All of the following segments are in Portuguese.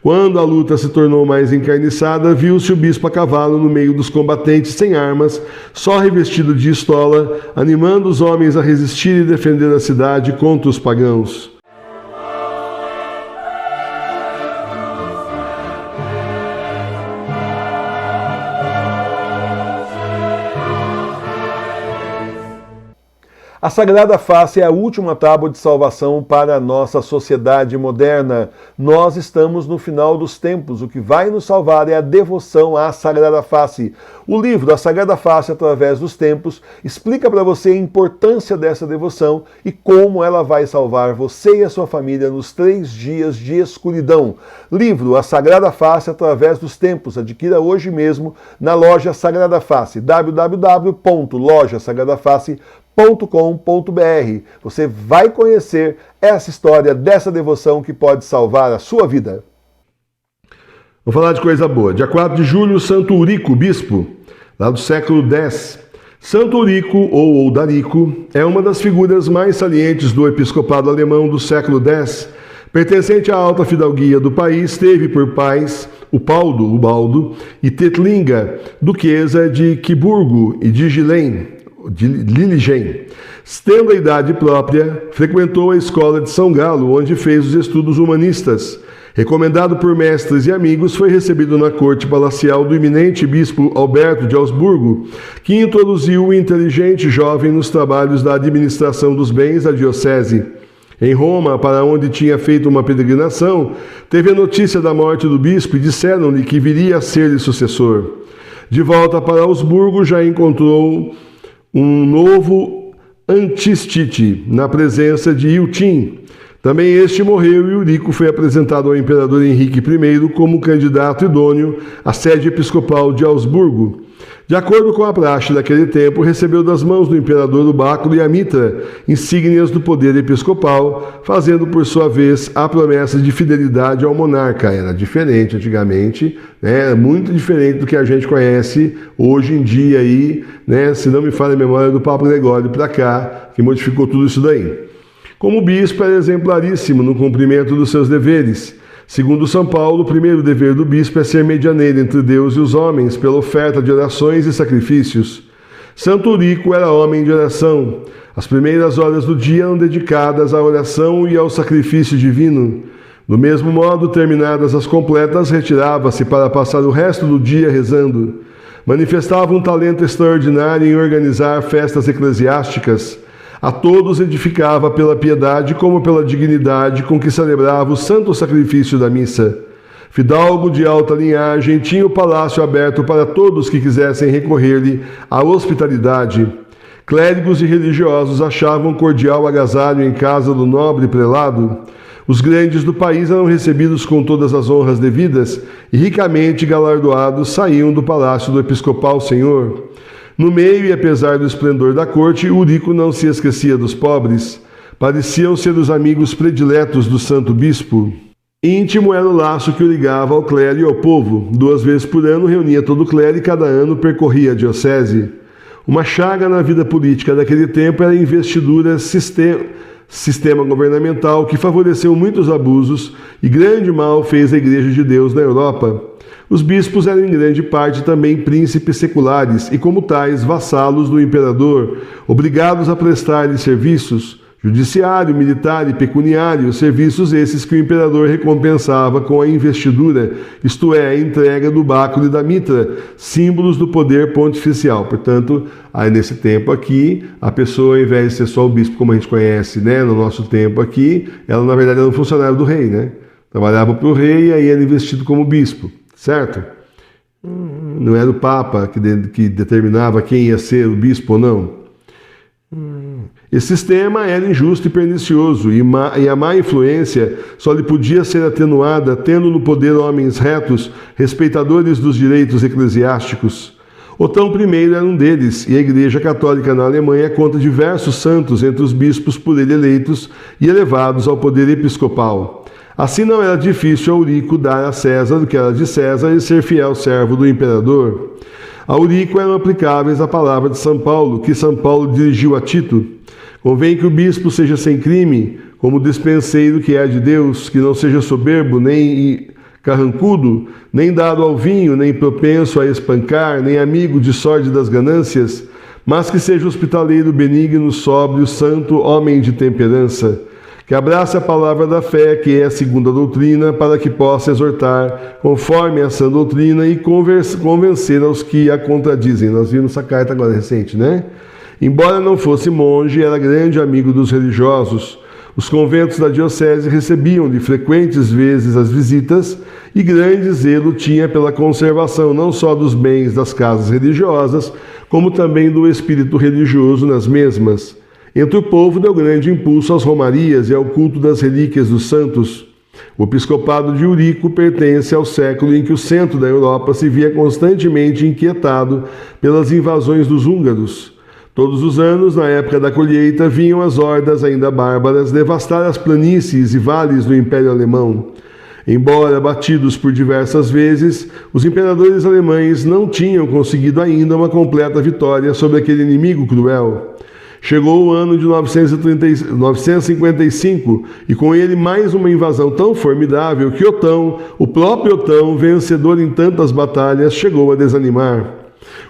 Quando a luta se tornou mais encarniçada, viu-se o bispo a cavalo no meio dos combatentes sem armas, só revestido de estola, animando os homens a resistir e defender a cidade contra os pagãos. A Sagrada Face é a última tábua de salvação para a nossa sociedade moderna. Nós estamos no final dos tempos. O que vai nos salvar é a devoção à Sagrada Face. O livro A Sagrada Face através dos tempos explica para você a importância dessa devoção e como ela vai salvar você e a sua família nos 3 dias de escuridão. Livro A Sagrada Face através dos tempos. Adquira hoje mesmo na loja Sagrada Face, www.lojasagradafacecom.br. Você vai conhecer essa história dessa devoção que pode salvar a sua vida. Vamos falar de coisa boa. Dia 4 de julho, Santo Urico, bispo, lá do século X. Santo Urico, ou Oldarico, é uma das figuras mais salientes do episcopado alemão do século X. Pertencente à alta fidalguia do país, teve por pais o Baldo e Tetlinga, duquesa de Quiburgo e de Liligen. Tendo a idade própria, frequentou a escola de São Galo, onde fez os estudos humanistas. Recomendado por mestres e amigos, foi recebido na corte palacial do eminente bispo Alberto de Augsburgo, que introduziu o inteligente jovem nos trabalhos da administração dos bens da diocese. Em Roma, para onde tinha feito uma peregrinação, teve a notícia da morte do bispo e disseram-lhe que viria a ser-lhe sucessor. De volta para Augsburgo, já encontrou um novo Antistite na presença de Iltim. Também este morreu e Urico foi apresentado ao imperador Henrique I como candidato idôneo à sede episcopal de Augsburgo. De acordo com a praxe daquele tempo, recebeu das mãos do imperador o báculo e a mitra, insígnias do poder episcopal, fazendo por sua vez a promessa de fidelidade ao monarca. Era diferente antigamente, né? Muito diferente do que a gente conhece hoje em dia aí, né? Se não me falha a memória do Papa Gregório para cá, que modificou tudo isso daí. Como bispo, era exemplaríssimo no cumprimento dos seus deveres. Segundo São Paulo, o primeiro dever do bispo é ser medianeiro entre Deus e os homens, pela oferta de orações e sacrifícios. Santo Urico era homem de oração. As primeiras horas do dia eram dedicadas à oração e ao sacrifício divino. Do mesmo modo, terminadas as completas, retirava-se para passar o resto do dia rezando. Manifestava um talento extraordinário em organizar festas eclesiásticas. A todos edificava pela piedade como pela dignidade com que celebrava o santo sacrifício da missa. Fidalgo de alta linhagem, tinha o palácio aberto para todos que quisessem recorrer-lhe à hospitalidade. Clérigos e religiosos achavam cordial agasalho em casa do nobre prelado. Os grandes do país eram recebidos com todas as honras devidas e ricamente galardoados saíam do palácio do episcopal senhor. No meio e apesar do esplendor da corte, Urico não se esquecia dos pobres. Pareciam ser os amigos prediletos do santo bispo. Íntimo era o laço que o ligava ao clero e ao povo. 2 vezes por ano reunia todo o clero e cada ano percorria a diocese. Uma chaga na vida política daquele tempo era a investidura sistema governamental que favoreceu muitos abusos e grande mal fez a Igreja de Deus na Europa. Os bispos eram em grande parte também príncipes seculares e, como tais, vassalos do imperador, obrigados a prestar-lhe serviços, judiciário, militar e pecuniário, serviços esses que o imperador recompensava com a investidura, isto é, a entrega do báculo e da mitra, símbolos do poder pontificial. Portanto, aí nesse tempo aqui, a pessoa, ao invés de ser só o bispo, como a gente conhece, né, no nosso tempo aqui, ela na verdade era um funcionário do rei, né? Trabalhava para o rei e aí era investido como bispo. Certo? Não era o Papa que determinava quem ia ser o bispo ou não. Esse sistema era injusto e pernicioso, e a má influência só lhe podia ser atenuada tendo no poder homens retos, respeitadores dos direitos eclesiásticos. Otão I era um deles, e a Igreja Católica na Alemanha conta diversos santos entre os bispos por ele eleitos e elevados ao poder episcopal. Assim não era difícil a Urico dar a César o que era de César e ser fiel servo do imperador. A Urico eram aplicáveis a palavra de São Paulo, que São Paulo dirigiu a Tito. Convém que o bispo seja sem crime, como despenseiro que é de Deus, que não seja soberbo nem carrancudo, nem dado ao vinho, nem propenso a espancar, nem amigo de sórdidas ganâncias, mas que seja hospitaleiro, benigno, sóbrio, santo, homem de temperança, que abrace a palavra da fé, que é a segunda doutrina, para que possa exortar conforme a sã doutrina e convencer aos que a contradizem. Nós vimos essa carta agora recente, né? Embora não fosse monge, era grande amigo dos religiosos. Os conventos da diocese recebiam-lhe frequentes vezes as visitas e grande zelo tinha pela conservação não só dos bens das casas religiosas, como também do espírito religioso nas mesmas. Entre o povo deu grande impulso às romarias e ao culto das relíquias dos santos. O episcopado de Eurico pertence ao século em que o centro da Europa se via constantemente inquietado pelas invasões dos húngaros. Todos os anos, na época da colheita, vinham as hordas ainda bárbaras devastar as planícies e vales do Império Alemão. Embora batidos por diversas vezes, os imperadores alemães não tinham conseguido ainda uma completa vitória sobre aquele inimigo cruel. Chegou o ano de 955 e com ele mais uma invasão tão formidável que Otão, o próprio Otão, vencedor em tantas batalhas, chegou a desanimar.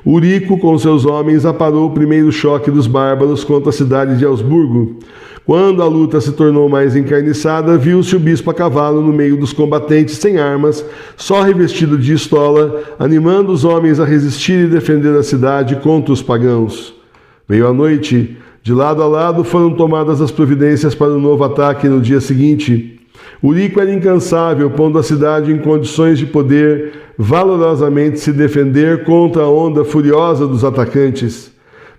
Eurico, com seus homens, aparou o primeiro choque dos bárbaros contra a cidade de Augsburgo. Quando a luta se tornou mais encarniçada, viu-se o bispo a cavalo no meio dos combatentes sem armas, só revestido de estola, animando os homens a resistir e defender a cidade contra os pagãos. Veio a noite. De lado a lado foram tomadas as providências para o novo ataque no dia seguinte. Eurico era incansável, pondo a cidade em condições de poder valorosamente se defender contra a onda furiosa dos atacantes.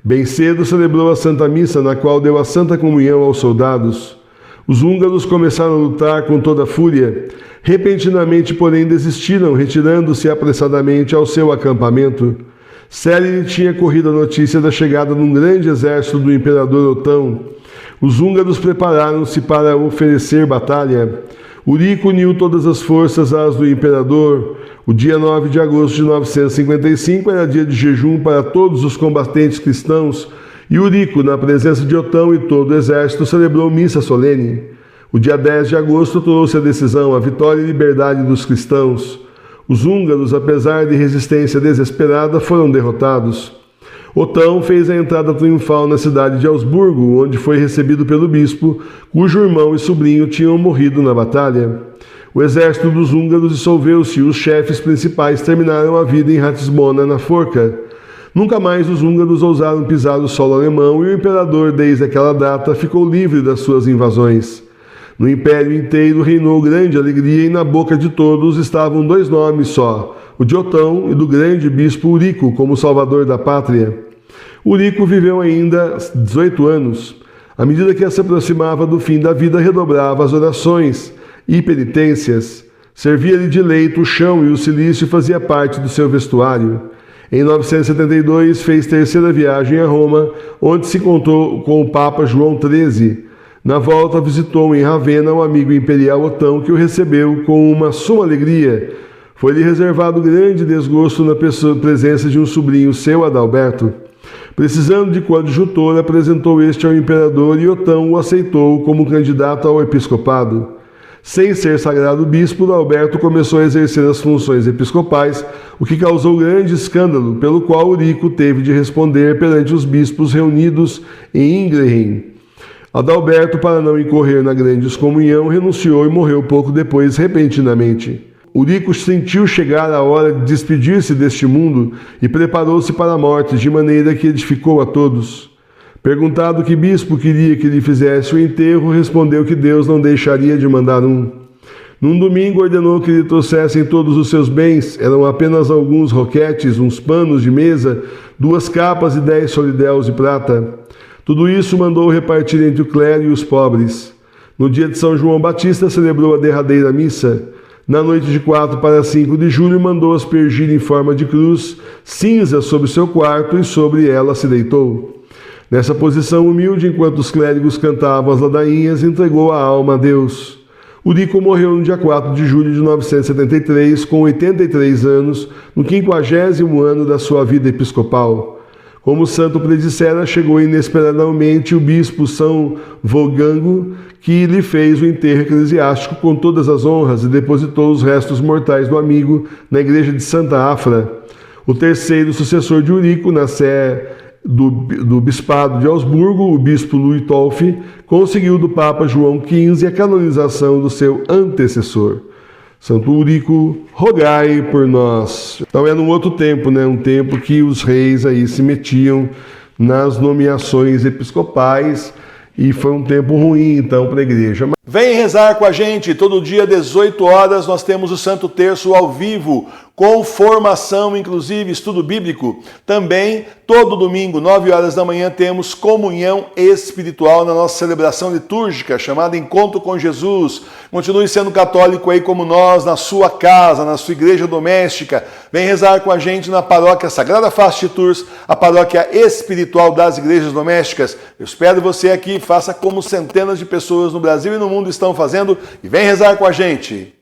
Bem cedo celebrou a Santa Missa, na qual deu a Santa Comunhão aos soldados. Os húngaros começaram a lutar com toda a fúria. Repentinamente, porém, desistiram, retirando-se apressadamente ao seu acampamento. Célere tinha corrido a notícia da chegada de um grande exército do imperador Otão. Os húngaros prepararam-se para oferecer batalha. Eurico uniu todas as forças às do imperador. O dia 9 de agosto de 955 era dia de jejum para todos os combatentes cristãos, e Eurico, na presença de Otão e todo o exército, celebrou missa solene. O dia 10 de agosto trouxe a decisão, a vitória e liberdade dos cristãos. Os húngaros, apesar de resistência desesperada, foram derrotados. Otão fez a entrada triunfal na cidade de Augsburgo, onde foi recebido pelo bispo, cujo irmão e sobrinho tinham morrido na batalha. O exército dos húngaros dissolveu-se e os chefes principais terminaram a vida em Ratisbona, na forca. Nunca mais os húngaros ousaram pisar o solo alemão e o imperador, desde aquela data, ficou livre das suas invasões. No império inteiro reinou grande alegria e na boca de todos estavam dois nomes só, o de Otão e do grande bispo Eurico como salvador da pátria. Eurico viveu ainda 18 anos. À medida que se aproximava do fim da vida, redobrava as orações e penitências. Servia-lhe de leito o chão e o cilício fazia parte do seu vestuário. Em 972 fez terceira viagem a Roma, onde se encontrou com o Papa João XIII. Na volta visitou em Ravenna o amigo imperial Otão, que o recebeu com uma suma alegria. Foi-lhe reservado grande desgosto na presença de um sobrinho seu, Adalberto. Precisando de coadjutor, apresentou este ao imperador e Otão o aceitou como candidato ao episcopado. Sem ser sagrado bispo, Adalberto começou a exercer as funções episcopais, o que causou grande escândalo, pelo qual Eurico teve de responder perante os bispos reunidos em Ingelheim. Adalberto, para não incorrer na grande excomunhão, renunciou e morreu pouco depois, repentinamente. Eurico sentiu chegar a hora de despedir-se deste mundo e preparou-se para a morte, de maneira que edificou a todos. Perguntado que bispo queria que lhe fizesse o enterro, respondeu que Deus não deixaria de mandar um. Num domingo ordenou que lhe trouxessem todos os seus bens, eram apenas alguns roquetes, uns panos de mesa, 2 capas e 10 solidéus de prata. Tudo isso mandou repartir entre o clero e os pobres. No dia de São João Batista celebrou a derradeira missa. Na noite de 4 para 5 de julho mandou aspergir em forma de cruz cinza sobre seu quarto e sobre ela se deitou. Nessa posição humilde, enquanto os clérigos cantavam as ladainhas, entregou a alma a Deus. Eurico morreu no dia 4 de julho de 973, com 83 anos, no 50º ano da sua vida episcopal. Como o santo predissera, chegou inesperadamente o bispo São Vogango, que lhe fez o enterro eclesiástico com todas as honras e depositou os restos mortais do amigo na igreja de Santa Afra. O terceiro sucessor de Eurico, na sé do bispado de Augsburgo, o bispo Luitolf, conseguiu do Papa João XV a canonização do seu antecessor. Santo Eurico, rogai por nós. Então é num outro tempo, né? Um tempo que os reis aí se metiam nas nomeações episcopais e foi um tempo ruim então para a igreja. Vem rezar com a gente, todo dia 18 horas nós temos o Santo Terço ao vivo, com formação, inclusive estudo bíblico. Também, todo domingo, 9 horas da manhã, temos comunhão espiritual na nossa celebração litúrgica, chamada Encontro com Jesus. Continue sendo católico aí como nós, na sua casa, na sua igreja doméstica. Vem rezar com a gente na paróquia Sagrada Face de Tours, a paróquia espiritual das igrejas domésticas. Eu espero você aqui, faça como centenas de pessoas no Brasil e no mundo estão fazendo e vem rezar com a gente.